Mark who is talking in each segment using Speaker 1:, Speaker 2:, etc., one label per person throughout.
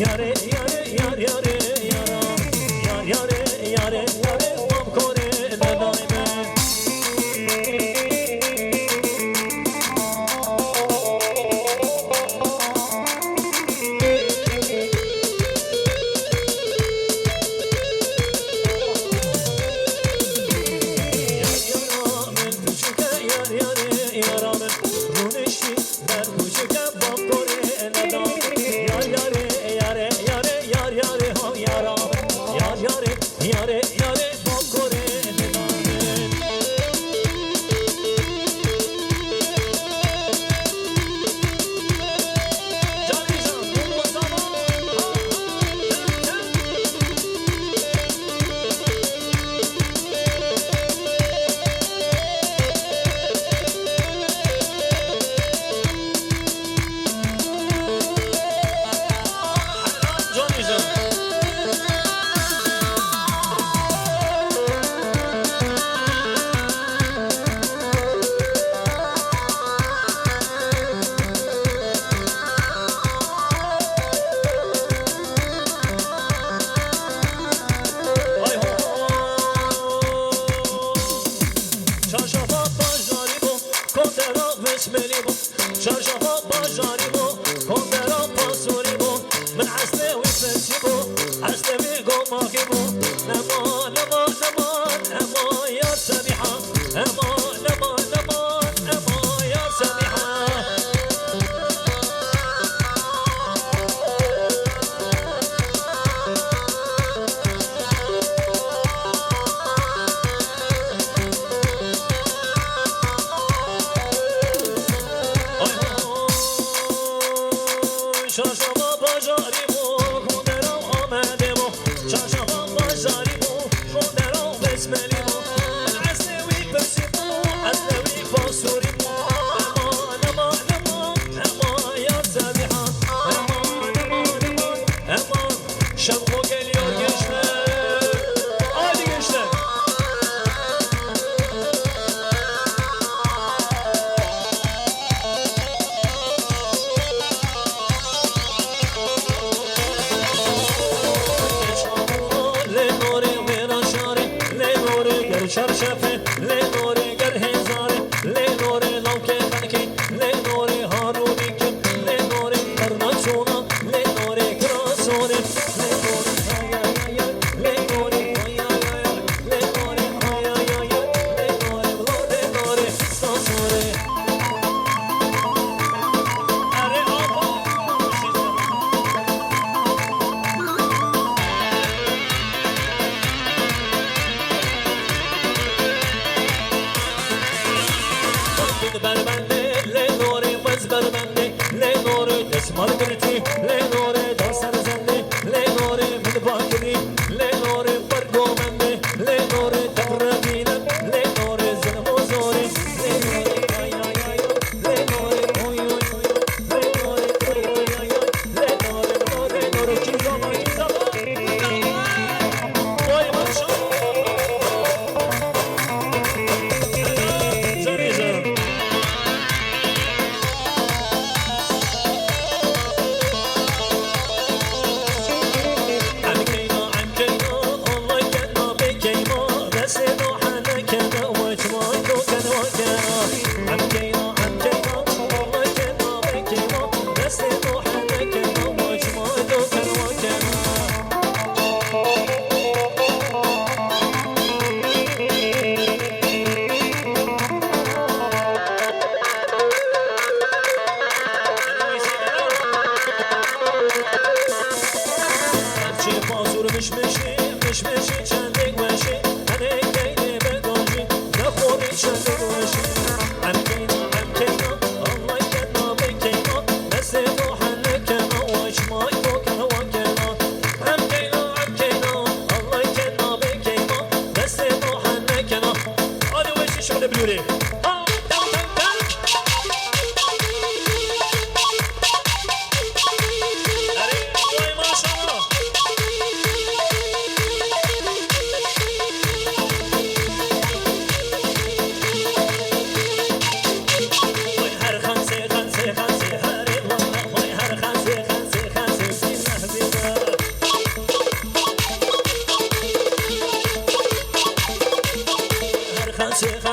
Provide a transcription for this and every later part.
Speaker 1: yare yare yar yare yara yar yare yare yare mam kore le daime yare yare bak kore le daime Canizan bu zaman Canizan Çarşafa bajari bu, kondera vesmeli bu. Çarşafa bajari bu, kondera pasuri bu. Min aslevi fesi bu, aslevi gomaki bu. Eman, eman, eman, eman yar Semiha. Eman, eman, eman, eman yar Semiha. Çarşamba bajari bu, kondera amede bu. Çarşamba bajari bu, kondera besmeli bu. Ben aslevi pesi bu, aslevi fasuri bu. Eman, eman, eman, eman yar Semiha. Eman, eman, eman, eman. Şevko geliyor gençler. Haydi gençler. Çarşafı, le nore ger hezare, le nore lavke kanki, le nore haruniki, le nore karnaçona, le nore krasone, le nore hayaya, le nore hayaya, le nore hayaya, le nore le nore sasore. Are aba berbende, le nore vaz berbende, le nore desmar griti, le nore dansar zende, le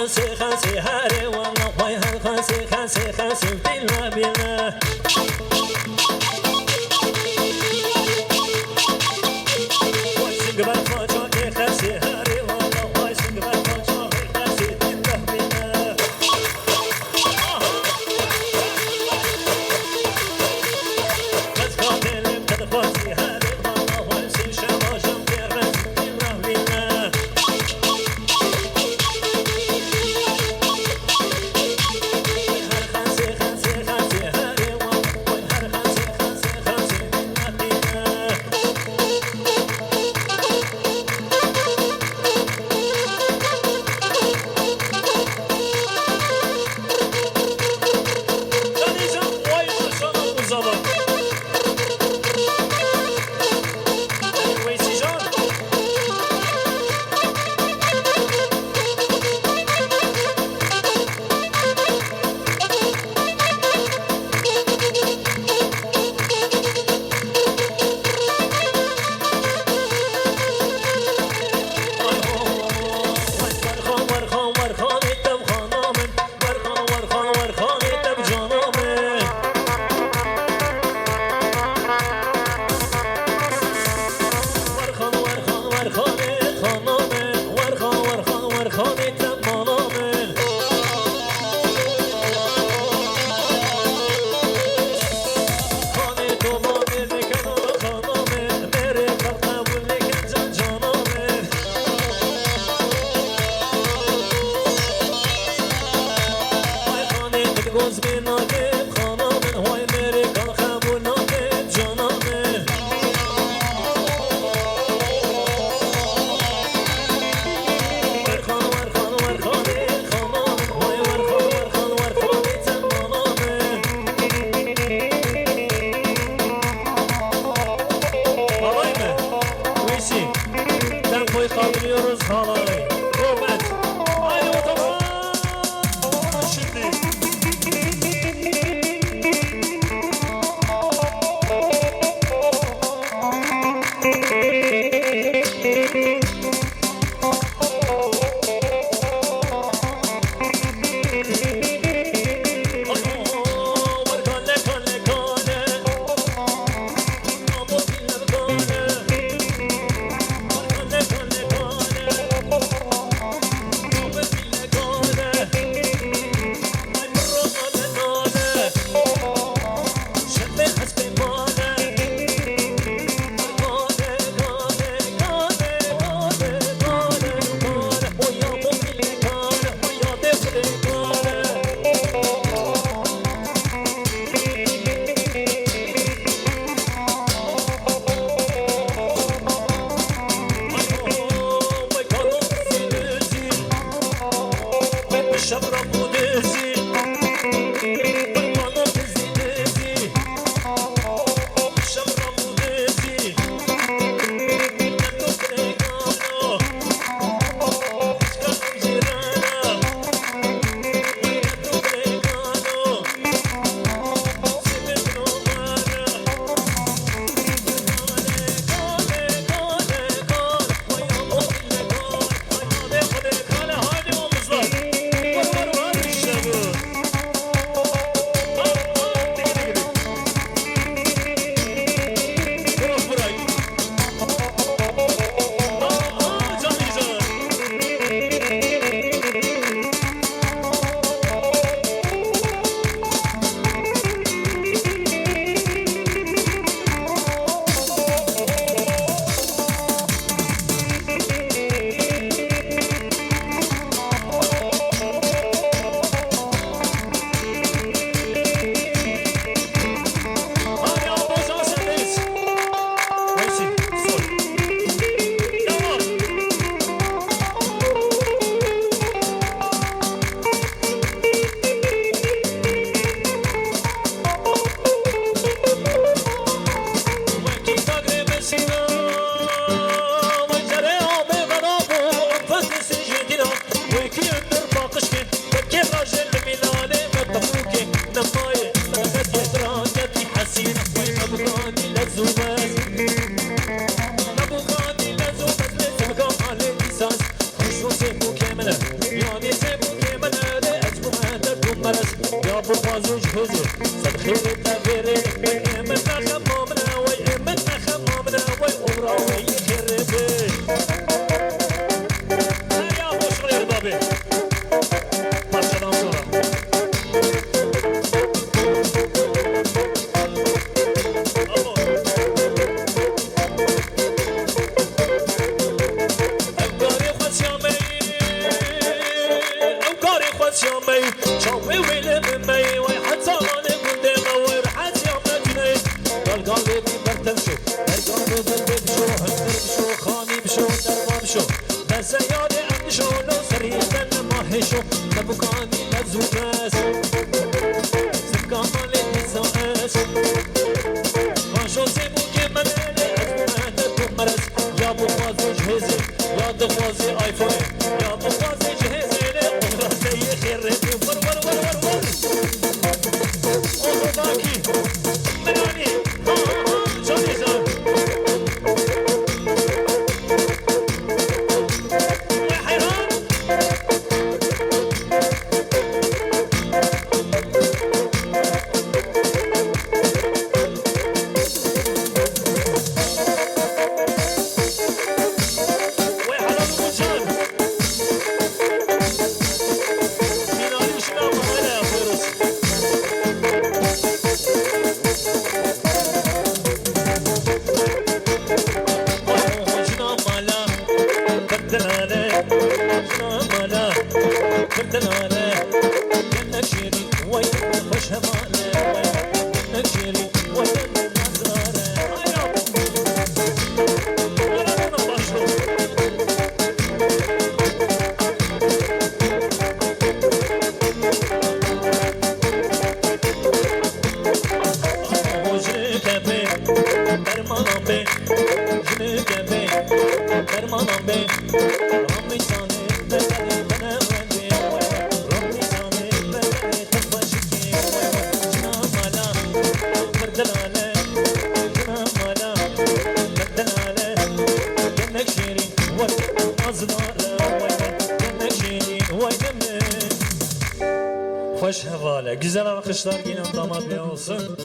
Speaker 1: خانسي خانسي هاري والله ويا خانسي خانسي خانسي بالله بالله واشق بالفوجوكي خانسي هاري والله واشق بالفوجوكي خانسي بالله بالله بس قاتل بتدخوزي هاري والله واشق شباجم بالرز بالله بالله Kaldırıyoruz halayı. Robert. Haydi o zaman. Şimdi. Yani ابو غازي جهزي صد خير التغيير من خمامنا وي من خمامنا وي وراوي خربي يا ابو شغل بابي ما شاء الله صوره شامي شامي ويل ممي ويحط على كل غور حد يوم جني قال لي برتمشو قال برتمشو هنرمشو خاني بشو دربا بشو بس يادي امشو لو سريع ما هشو تبقاني مزوجاس سكان لي تساس وشو سيبو كمان لي ازمه مرس يا ابو غازي جهزي يا ابو غازي ايفون يا ابو غازي جهزي Hoş havalı. Güzel alkışlar yine damat bey olsun.